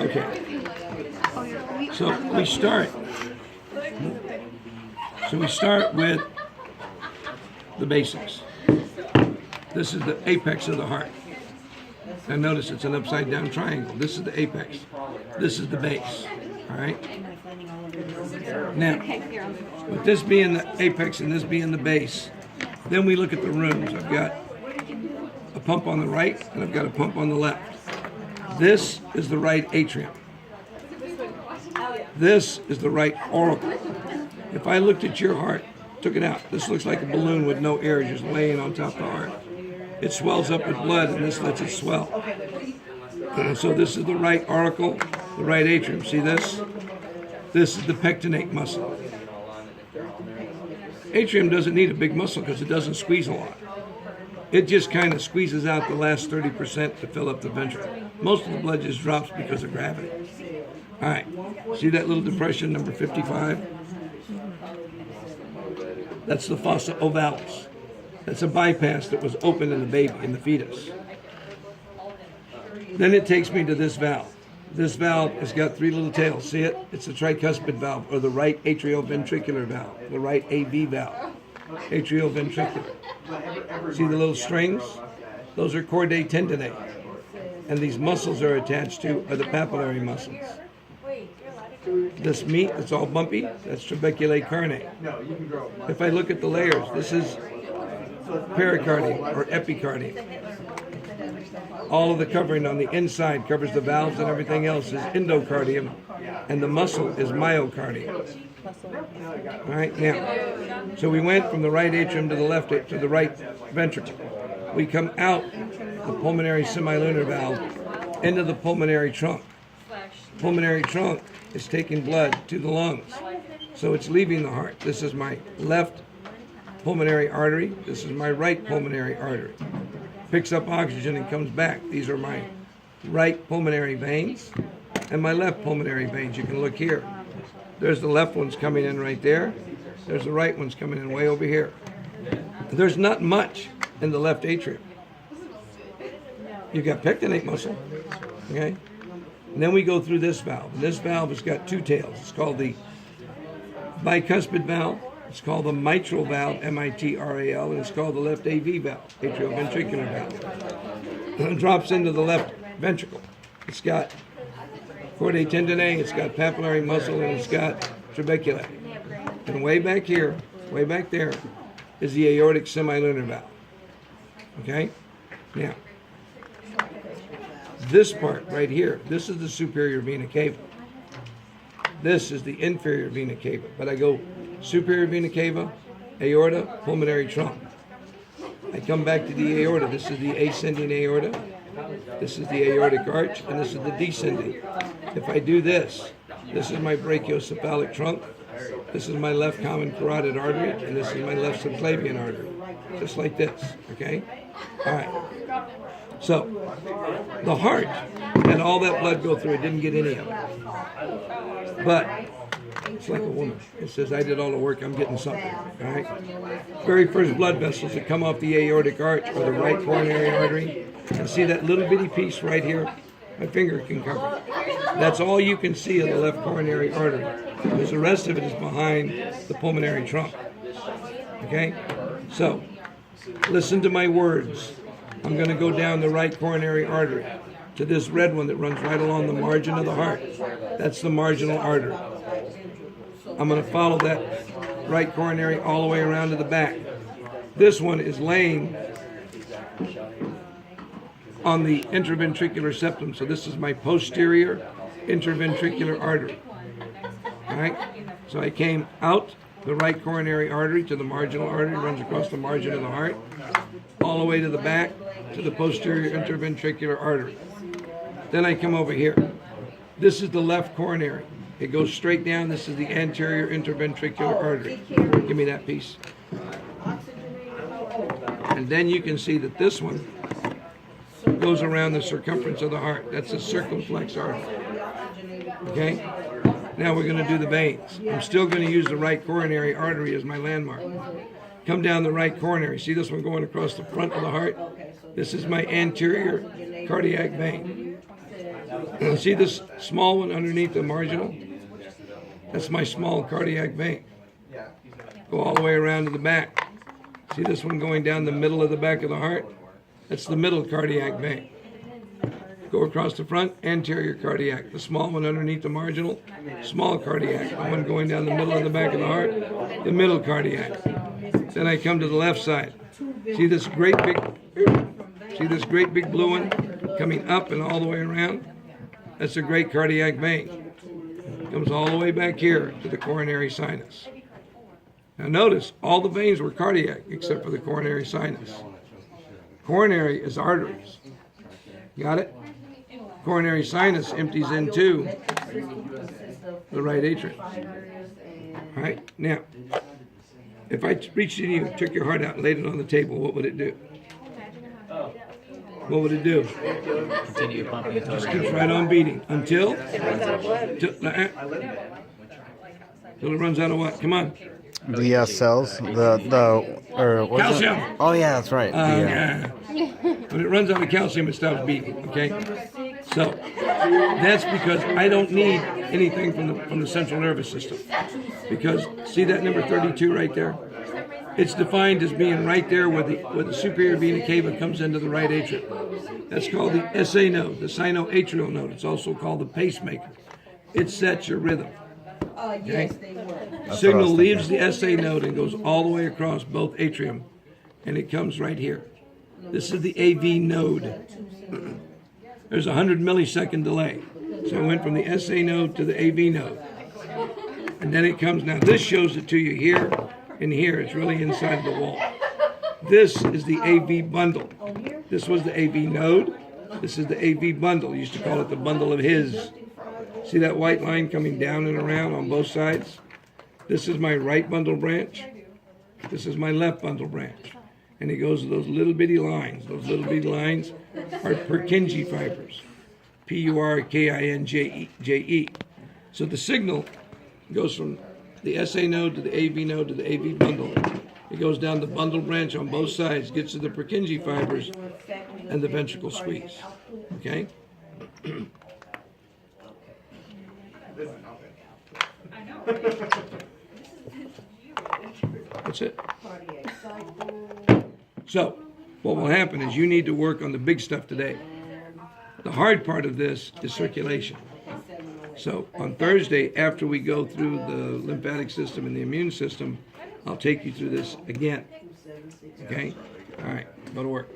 Okay. So we start. So we start with the basics. This is the apex of the heart. And notice it's an upside down triangle. This is the apex. This is the base. All right? Now, with this being the apex and this being the base, then we look at the rooms. I've got a pump on the right and I've got a pump on the left. This is the right atrium. This is the right auricle. If I looked at your heart, took it out, this looks like a balloon with no air just laying on top of the heart. It swells up with blood and this lets it swell. So this is the right auricle, the right atrium. See this? This is the pectinate muscle. Atrium doesn't need a big muscle because it doesn't squeeze a lot. It just kind of squeezes out the last 30% to fill up the ventricle. Most of the blood just drops because of gravity. All right, see that little depression, number 55? That's the fossa ovalis. That's a bypass that was open in the baby, in the fetus. Then it takes me to this valve. This valve has got three little tails. See it? It's the tricuspid valve, or the right atrioventricular valve, the right AV valve, atrioventricular. See the little strings? Those are chordae tendineae. And these muscles are attached to are the papillary muscles. This meat that's all bumpy, that's trabeculae carneae. If I look at the layers, this is pericardium or epicardium. All of the covering on the inside covers the valves and everything else is endocardium, and the muscle is myocardium. All right, now, so we went from the right atrium to the left to the right ventricle. We come out the pulmonary semilunar valve into the pulmonary trunk. Pulmonary trunk is taking blood to the lungs, so it's leaving the heart. This is my left pulmonary artery. This is my right pulmonary artery. Picks up oxygen and comes back. These are my right pulmonary veins and my left pulmonary veins. You can look here. There's the left ones coming in right there. There's the right ones coming in way over here. There's not much in the left atrium. You've got pectinate muscle, okay? And then we go through this valve. And this valve has got two tails. It's called the bicuspid valve. It's called the mitral valve, M-I-T-R-A-L, and it's called the left AV valve, atrioventricular valve. It drops into the left ventricle. It's got chordae tendineae, it's got papillary muscle, and it's got trabeculae. And way back here, way back there, is the aortic semilunar valve. Okay? Now, this part right here, this is the superior vena cava. This is the inferior vena cava. But I go superior vena cava, aorta, pulmonary trunk. I come back to the aorta. This is the ascending aorta. This is the aortic arch, and this is the descending. If I do this, this is my brachiocephalic trunk. This is my left common carotid artery, and this is my left subclavian artery. Just like this, okay? All right. So, the heart had all that blood go through. It didn't get any of it. But it's like a woman. It says, I did all the work, I'm getting something. All right? Very first blood vessels that come off the aortic arch are the right coronary artery. And see that little bitty piece right here? My finger can cover it. That's all you can see of the left coronary artery. Because the rest of it is behind the pulmonary trunk. Okay? So, listen to my words. I'm going to go down the right coronary artery to this red one that runs right along the margin of the heart. That's the marginal artery. I'm going to follow that right coronary all the way around to the back. This one is laying on the interventricular septum. So this is my posterior interventricular artery. All right? So I came out the right coronary artery to the marginal artery, runs across the margin of the heart, all the way to the back to the posterior interventricular artery. Then I come over here. This is the left coronary. It goes straight down. This is the anterior interventricular artery. Give me that piece. And then you can see that this one goes around the circumference of the heart. That's the circumflex artery. Okay? Now we're going to do the veins. I'm still going to use the right coronary artery as my landmark. Come down the right coronary. See this one going across the front of the heart? This is my anterior cardiac vein. See this small one underneath the marginal? That's my small cardiac vein. Go all the way around to the back. See this one going down the middle of the back of the heart? That's the middle cardiac vein. Go across the front, anterior cardiac. The small one underneath the marginal, small cardiac. The one going down the middle of the back of the heart, the middle cardiac. Then I come to the left side. See this great big blue one coming up and all the way around? That's a great cardiac vein. Comes all the way back here to the coronary sinus. Now notice, all the veins were cardiac except for the coronary sinus. Coronary is arteries. Got it? Coronary sinus empties into the right atrium. All right, now, if I reached in you, took your heart out and laid it on the table, what would it do? What would it do? Continue pumping until Just keeps right on beating until it runs out of what? Come on. The cells, or what's Calcium. it? Oh yeah, that's right. Yeah. When it runs out of calcium, it stops beating. Okay. So that's because I don't need anything from the central nervous system. Because see that number 32 right there? It's defined as being right there where the superior vena cava comes into the right atrium. That's called the SA node, the sinoatrial node. It's also called the pacemaker. It sets your rhythm. Okay? Signal leaves the SA node and goes all the way across both atrium, and it comes right here. This is the AV node. There's a 100 millisecond delay. So I went from the SA node to the AV node. And then it comes, now this shows it to you here and here. It's really inside the wall. This is the AV bundle. This was the AV node. This is the AV bundle. Used to call it the bundle of his. See that white line coming down and around on both sides? This is my right bundle branch. This is my left bundle branch. And it goes to those little bitty lines. Those little bitty lines are Purkinje fibers. Purkinje. So the signal goes from the SA node to the AV node to the AV bundle. It goes down the bundle branch on both sides, gets to the Purkinje fibers and the ventricle squeeze. Okay? That's it. So, what will happen is you need to work on the big stuff today. The hard part of this is circulation. So, on Thursday, after we go through the lymphatic system and the immune system, I'll take you through this again. Okay? All right, go to work.